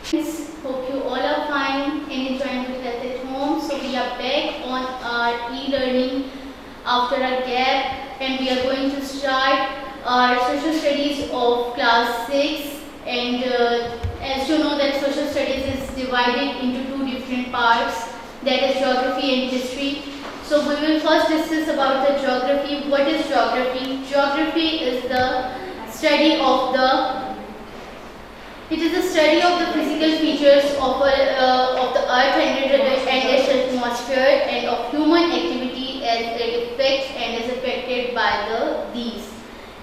Hope you all are fine and enjoying good health at home. So we are back on our e-learning after a gap, and we are going to start our social studies of class 6. And as you know that social studies is divided into two different parts, that is geography and history. So we will first discuss about the geography. What is geography? Geography is the study of the It is the study of the physical features of the Earth and its atmosphere and of human activity as it affects and is affected by these,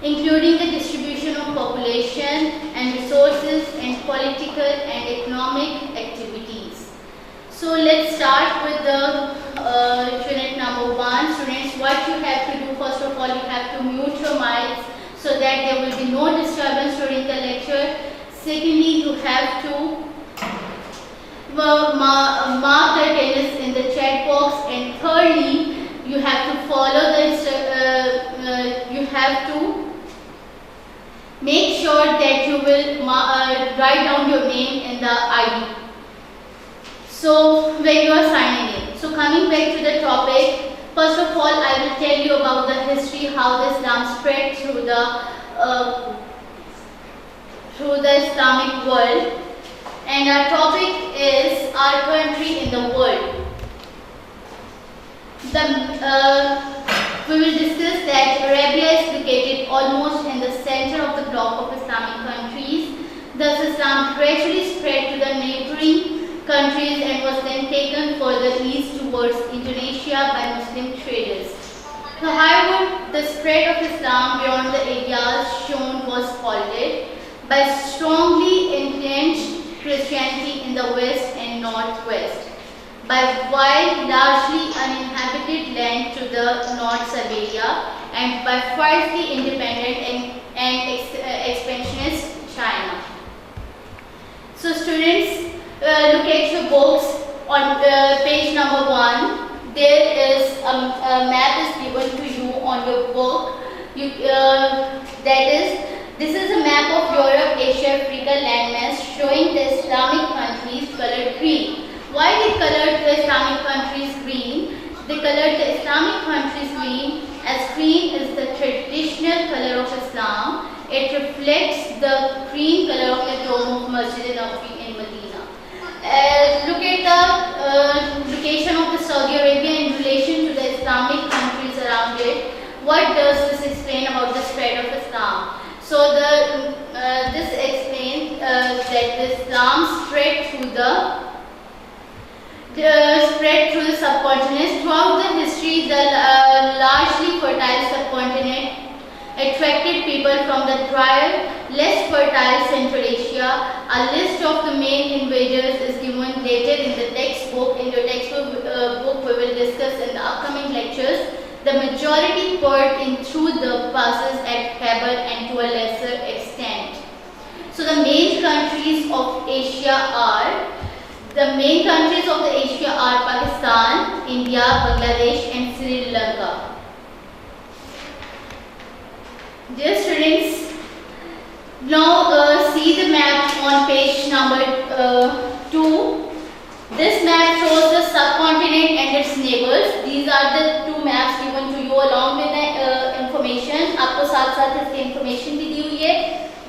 including the distribution of population and resources and political and economic activities. So let's start with the unit number 1. Students, what you have to do, first of all, you have to mute your mics so that there will be no disturbance during the lecture. Secondly, you have to mark the attendance in the chat box, and thirdly, you have to follow you have to make sure that you will write down your name in the ID. So when you are signing in. So coming back to the topic, first of all, I will tell you about the history, how the Islam spread through the Islamic world, and our topic is our country in the world. We will discuss that Arabia is located almost in the center of the block of Islamic countries. Thus, Islam gradually spread to the neighboring countries and was then taken further east towards Indonesia by Muslim traders. However, the spread of Islam beyond the areas shown was halted by strongly entrenched Christianity in the west and northwest, by wide, largely uninhabited land to the North Siberia, and by fiercely independent and expansionist China. So students, look at your books on page number 1. There is a map is given to you on your book. This is a map of Europe, Asia, Africa landmass showing the Islamic countries colored green. Why they colored the Islamic countries green? They colored the Islamic countries green as green is the traditional color of Islam. It reflects the green color of the dome of Masjid Nabawi in Medina. Look at the location of the Saudi Arabia in relation to the Islamic countries around it. What does this explain about the spread of Islam? So this explains that Islam spread through the subcontinent. Throughout the history, the largely fertile subcontinent attracted people from the drier, less fertile Central Asia. A list of the main invaders is given later in the textbook. In your textbook we will discuss in the upcoming lectures. The majority poured in through the passes at Khyber and to a lesser extent. So the main countries of Asia are Pakistan, India, Bangladesh and Sri Lanka. Dear students, now see the map on page number 2. This map shows the subcontinent and its neighbors. These are the two maps given to you along with the information. आपको साथ-साथ इसकी information भी दी हुई है,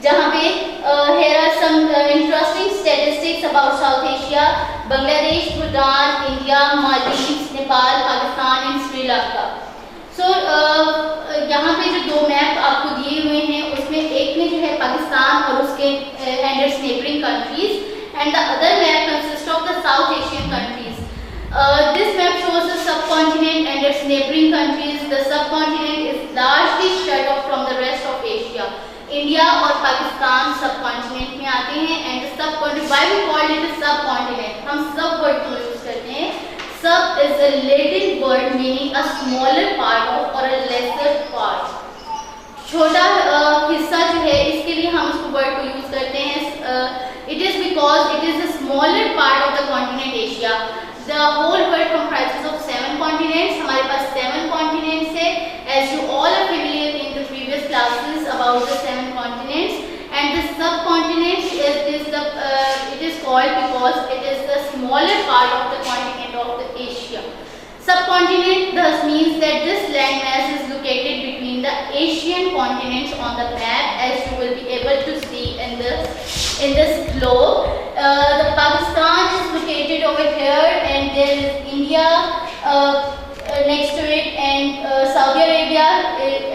जहाँ पे here are some interesting statistics about South Asia: Bangladesh, Bhutan, India, Maldives, Nepal, Pakistan and Sri Lanka. So यहाँ पे जो दो मैप आपको दिए हुए हैं, उसमें एक में जो है पाकिस्तान और उसके and its neighboring countries, and the other map consists of the South Asian countries. This map shows the subcontinent and its neighboring countries. The subcontinent is largely shut off from the rest of Asia. India और Pakistan subcontinent में आते हैं, and the subcontinent, why we call it a subcontinent? हम sub word को use करते हैं. Sub is a Latin word meaning a smaller part of or a lesser part. छोटा हिस्सा जो है, इसके लिए हम उसको word को use करते हैं. It is because it is a smaller part of the continent Asia. The whole world comprises of 7 continents. हमारे पास 7 continents है. As you all are familiar in the previous classes about the 7 continents, and the subcontinent is called because it is the smaller part of the continent of the Asia. Subcontinent thus means that this landmass is located between the Asian continents on the map, as you will be able to see in this globe. The Pakistan is located over here, and there is India next to it, and Saudi Arabia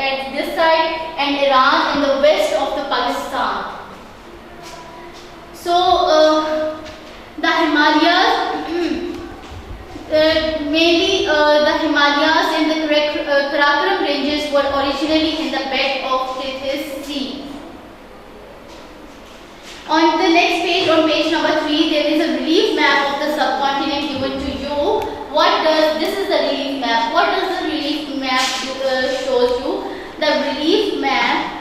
at this side, and Iran in the west of the Pakistan. So the Himalayas, mainly the Himalayas and the Karakoram ranges were originally in the bed of Tethys Sea. On the next page, on page number 3, there is a relief map of the subcontinent given to you. This is the relief map. What does the relief map shows you? The relief map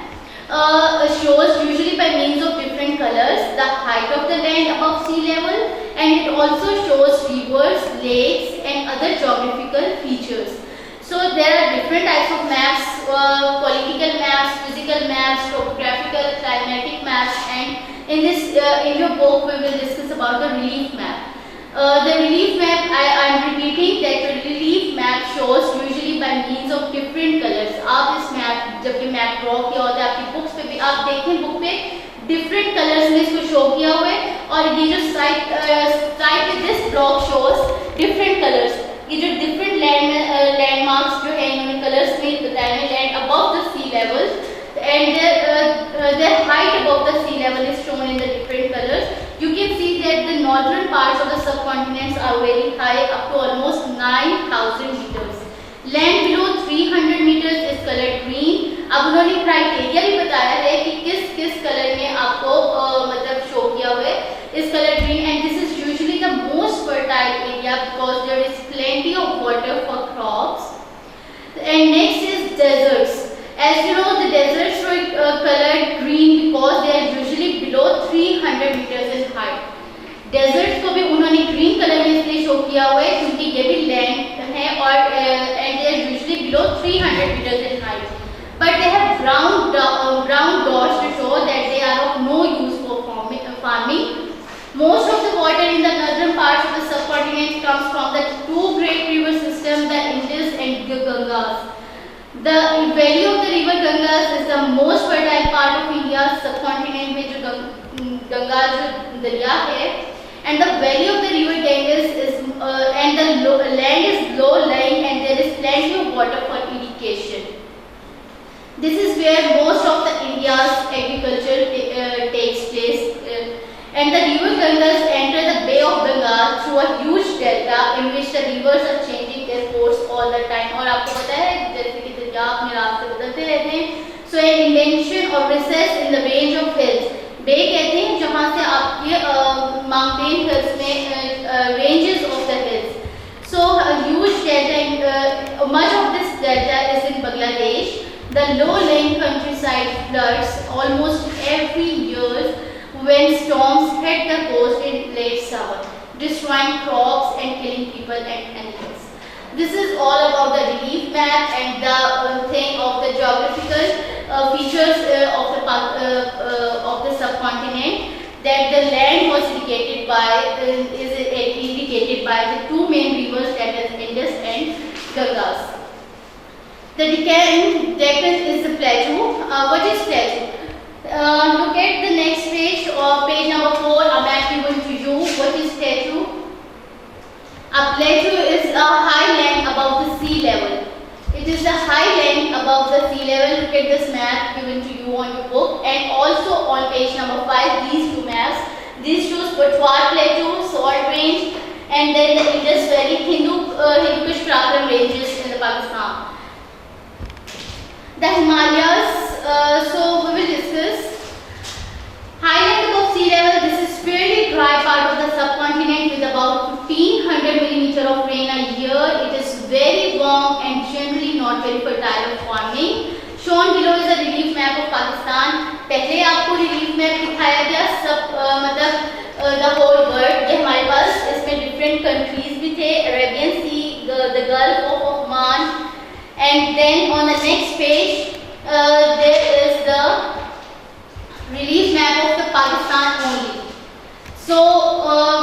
shows usually by means of different colors the height of the land above sea level, and it also shows rivers, lakes and other geographical features. So there are different types of maps, political maps, physical maps, topographical, climatic maps, and in your book we will discuss about the relief map. The relief map, I am repeating that the relief map shows usually by means of different colors. आप इस map जब ये map draw किया होता है आपकी books पे भी आप देखें book पे different colors में इसको show किया हुआ है, और ये जो side पे this block shows different colors. ये जो different landmarks जो है इन्होंने colors में बताए हैं, land above the sea level, and their height above the sea level is shown in the different colors. You can see that the northern parts of the subcontinents are very high, up to almost 9,000 meters. Land below 300 meters is colored green. अब उन्होंने criteria भी बताया है कि किस colour में आपको मतलब शो किया हुआ है, इस colour green, and this is usually the most fertile area because there is plenty of water for crops. And next is deserts. As you know, the deserts were colored green because they are usually below 300 meters in height. Deserts को भी उन्होंने green color में इसलिए show किया हुआ है क्योंकि ये भी land है और and they are usually below 300 meters in height. But they have brown dots to show that they are of no use for farming. Most of the water in the northern parts of the subcontinent comes from the two great river systems, the Indus and the Ganges. The valley of the river Ganges is the most fertile part of India's subcontinent में जो गंगा जो दरिया है, and the valley of the river Ganges is and the land is low lying and there is plenty of water for irrigation. This is where most of the India's agriculture takes place, and the river Ganges enter the Bay of Bengal through a huge delta in which the rivers are changing their course all the time. और आपको पता है जैसे कि दरिया अपने रास्ते बदलते रहते हैं. So an indention or recess in the range of hills. Bay कहते हैं जहाँ से आपके mountain hills में ranges of the hills. So a huge delta, much of this delta is in Bangladesh. The low-lying countryside floods almost every year when storms hit the coast in late summer, destroying crops and killing people and animals. This is all about the relief map and the thing of the geographical features of the subcontinent. That the land was irrigated by the two main rivers, that is Indus and Ganges. The Deccan is the plateau. What is plateau? Look at the next page, page number 4. A map given to you. What is plateau? A plateau is a high land above the sea level. It is the high land above the sea level. Look at this map given to you on your book, and also on page number 5. These two maps. This shows Patwar Plateau, Salt Range, and then the Indus Valley, Hindu-Kush Karakoram ranges in the Pakistan. The Himalayas, so we will discuss. Highland above sea level, this is fairly dry part of the subcontinent with about 1500 millimeter of rain a year. It is very warm and generally not very fertile for farming. Shown below is a relief map of Pakistan. पहले आपको relief map दिखाया गया सब मतलब the whole world. ये हमारे पास इसमें different countries भी थे, Arabian Sea, the Gulf of Oman. And then on the next page, there is the relief map of the Pakistan only. So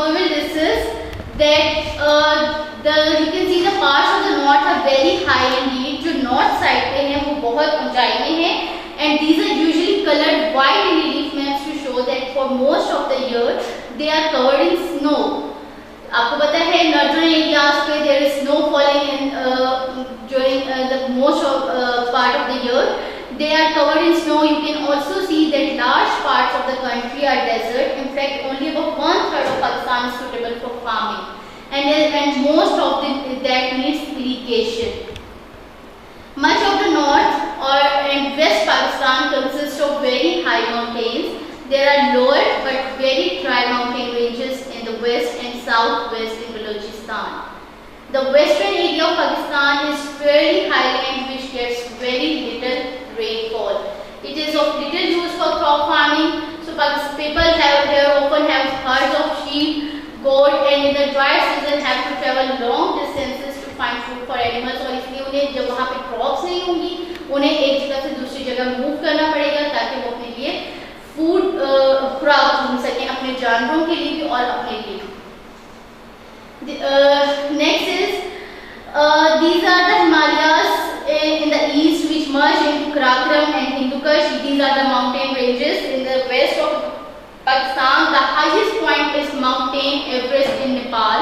we will discuss that you can see the parts of the north are very high indeed. जो north side पे हैं वो बहुत ऊंचाई में हैं, and these are usually colored white in relief maps to show that for most of the year they are covered in snow. आपको पता है northern areas पे there is snow falling in during the most of part of the year. They are covered in snow. You can also see that large parts of the country are desert. In fact, only about 1/3 of Pakistan is suitable for farming, and most of that needs irrigation. Much of the north and west Pakistan consists of very high mountains. There are lower but very dry mountain ranges in the west and southwest in Balochistan. The western area of Pakistan is fairly highland which gets very little rainfall. It is of little use for crop farming. So people here often have herds of sheep, goat, and in the dry season have to travel long distances to find food for animals. और इसलिए उन्हें जब वहाँ पे crops नहीं होंगी, उन्हें एक जगह से दूसरी जगह move करना पड़ेगा ताकि वो अपने लिए food खुराक ढूंढ सकें, अपने जानवरों के लिए भी और अपने लिए। Next is these are the Himalayas in the east which merge into Karakoram and Hindu Kush. These are the mountain ranges in the west of Pakistan. The highest point is Mountain Everest in Nepal.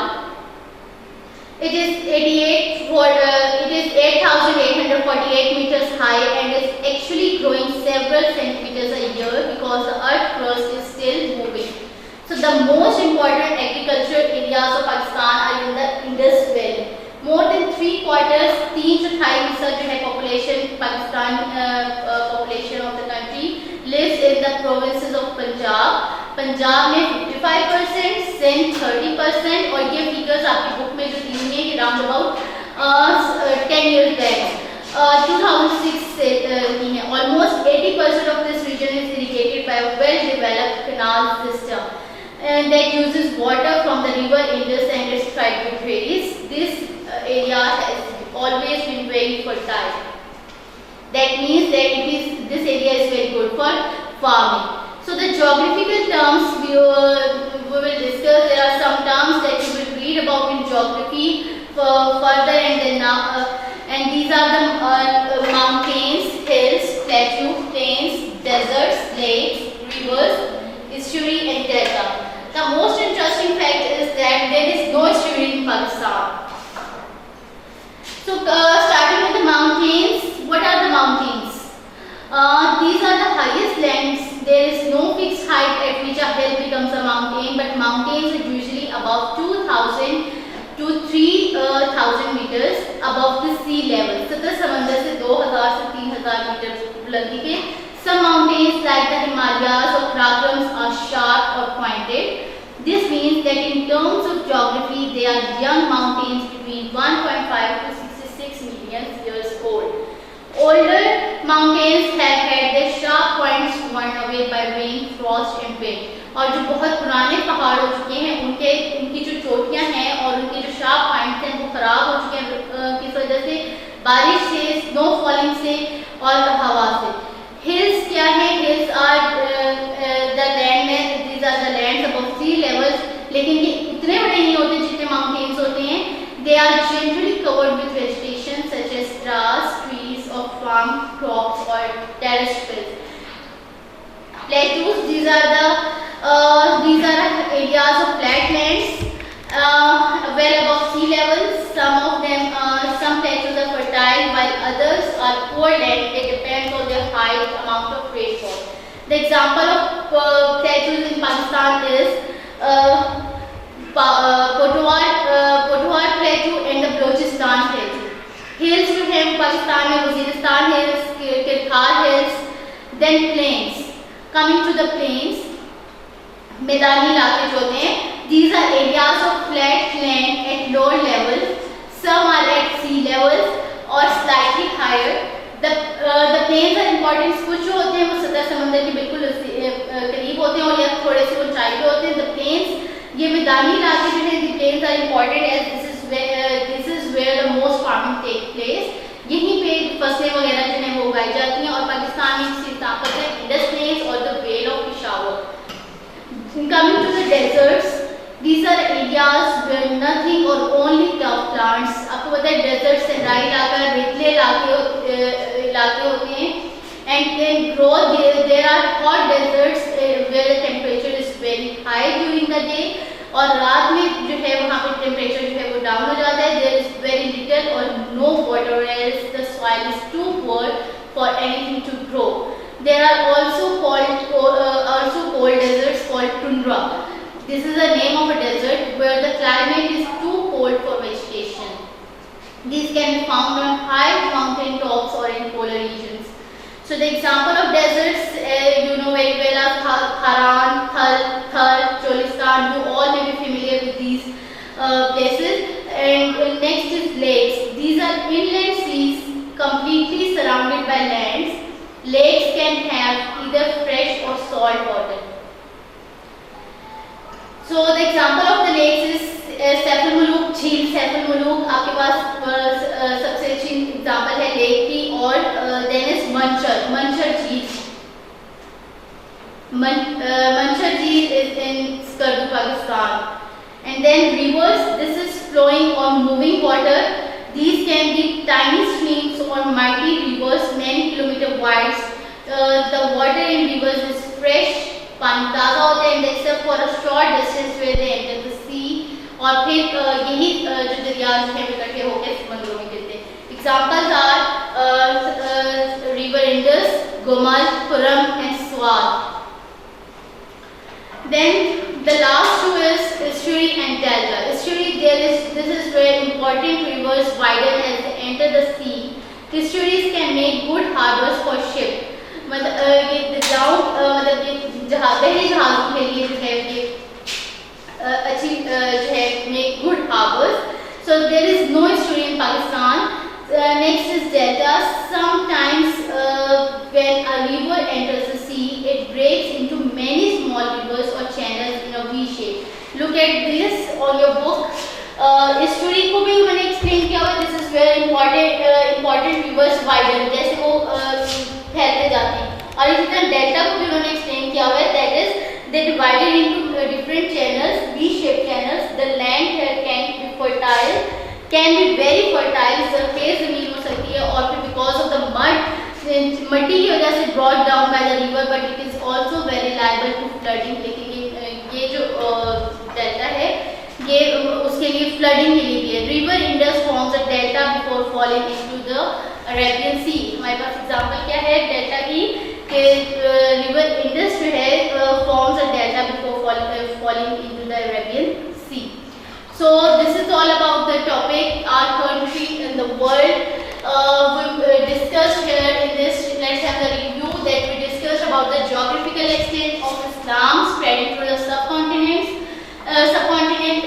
It is 8,848 meters high and is actually growing several centimeters a year because the earth crust is still moving. So the most important agricultural areas of Pakistan are in the Indus Valley. More than 3/4, 3/4 हिस्सा जो है population Pakistan population of the country lives in the provinces of Punjab. Punjab में 55%, Sindh 30%, और ये figures आपकी book में जो दी हुई है ये round about 10 years back 2006 से दी है. Almost 80% of this region is irrigated by a well-developed canal system that uses water from the river Indus and its tributaries. This area has always been very fertile. That means that this area is very good for farming. So the geographical terms we will discuss. There are some terms that you will read about in geography further, and then and these are the mountains, hills, plateau, plains, deserts, lakes, rivers, estuary, and delta. The most interesting fact is that there is no estuary in Pakistan. So starting with the mountains, what are the mountains? These are the highest lands. There is no fixed height at which a hill becomes a mountain, but mountains are usually above 2,000 to 3,000 meters above the sea level. सतह समंदर से 2,000 से 3,000 metre बुलंदी पे. Some mountains like the Himalayas or Karakorams are sharp or pointed. This means that in terms of geography, they are young mountains between 1.5 to 66 million years old. Older mountains have had their sharp points worn away by rain, frost, and wind. और जो बहुत पुराने पहाड़ हो चुके हैं, उनकी जो चोटियां हैं और उनके जो शार्प पॉइंट्स हैं वो खराब हो चुके हैं किस वजह से? बारिश से, स्नो फॉलिंग से और हवा से. हिल्स क्या है? हिल्स आर द लैंड में, these are the lands above sea levels, लेकिन ये इतने बड़े नहीं होते जितने माउंटेन्स होते हैं. They are generally covered with vegetation such as grass, trees और फार्म क्रॉप्स और terrestrials. Plateaus, these are areas of flat lands well above sea level. Some plateaus are fertile while others are poor land. It depends on their height, amount of rainfall. The example of plateaus in Pakistan is Potwar Plateau and the Balochistan Plateau. Hills जो हैं पाकिस्तान में Waziristan hills, किरखार hills, then plains. Coming to the plains, मैदानी इलाके जो होते हैं, these are areas of flat land at lower level. Some are at sea levels or slightly higher. The plains are important. कुछ जो होते हैं वो सतह समंदर के बिल्कुल करीब होते हैं और या थोड़े से ऊंचाई पे होते हैं. The plains, ये मैदानी इलाके जो हैं, the plains are important as this is where the most farming take place. यहीं पे फसलें वगैरह जो हैं वो उगाई जाती हैं और पाकिस्तान में इसकी ताकत है इंडस प्लेन्स और the well of Peshawar. Coming to the deserts, these are areas where nothing or only tough plants. आपको पता है deserts सैराई इलाका, रेतले इलाके होते हैं, and then grow. There are hot deserts where the temperature is very high during the day, और रात में जो है वहाँ पे temperature जो है वो down हो जाता है. There is very little or no water, else the soil is too poor for anything to grow. There are also cold deserts called tundra. This is the name of a desert where the climate is too cold for vegetation. These can be found on high mountain tops or in polar regions. So the example of deserts, you know very well, are Haran, Thar, Cholistan. You all may be familiar with these places. And next is lakes. These are inland seas completely surrounded by lands. Lakes can have either fresh or salt water. So the example of the lakes is Sefal Muluk झील. Sefal Muluk आपके पास सबसे अच्छी example है lake की, और then is Manchar झील. मंचर झील is in Skardu, Pakistan. And then rivers. This is flowing or moving water. These can be tiny streams or mighty rivers, many kilometers wide. The water in rivers is fresh, पानी ताज़ा होता है, except for a short distance where they enter the sea. और फिर यही जो दरिया जो है इकट्ठे होकर समंदरों में गिरते हैं. Examples are river Indus, Gomal, Puram, and Swat. Then the last two is estuary and delta. Estuary, this is where important rivers widen as they enter the sea. Estuaries can make good harbors for ship. मतलब ये ground मतलब ये पहले जहाज़ों के लिए जो है ये अच्छी जो है make good harbors. So there is no estuary in Pakistan. Next is delta. Sometimes when a river enters the sea, it breaks into many small rivers or channels in a V shape. Look at this on your book. Estuary को भी मैंने explain किया हुआ. This is where important rivers widen. जैसे वो फैलते जाते हैं. और इसी तरह डेल्टा को भी उन्होंने एक्सप्लेन किया हुआ है. That is they divided into different channels, V shape channels. The land here can be fertile, can be very fertile. Surface जमीन हो सकती है, और फिर बिकॉज ऑफ द मट्टी की वजह से brought down by the river, but it is also very liable to flooding. लेकिन ये जो डेल्टा है ये उसके लिए फ्लडिंग के लिए भी है. River Indus forms a delta before falling into the Arabian sea. हमारे पास एग्जांपल क्या है डेल्टा की, कि रिवर इंडस जो है forms a delta before falling into the Arabian sea. So this is all about the topic, our country and the world. We discussed here in this. Let's have the review that we discussed about the geographical extent of Islam spreading through the subcontinent,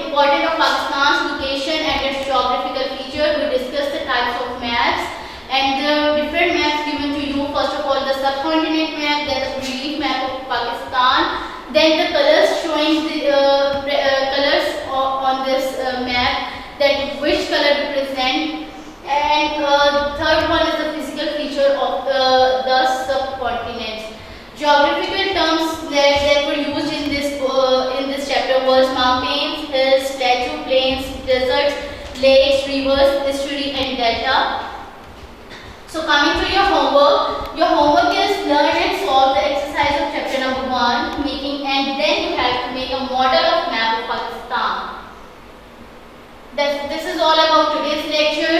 importance of Pakistan's location and its geographical feature. We discussed the types of maps and the different maps given to you. First of all, the subcontinent map, then the relief map of Pakistan, then the colors showing the colors on this map, that which color represent, and third one is the physical feature of the subcontinents. Geographical terms that were used in this chapter was mountains, hills, plateau, plains, deserts, lakes, rivers, estuary, and delta. So coming to your homework is learn and solve the exercise of chapter number 1, and then you have to make a model of map of Pakistan. This is all about today's lecture.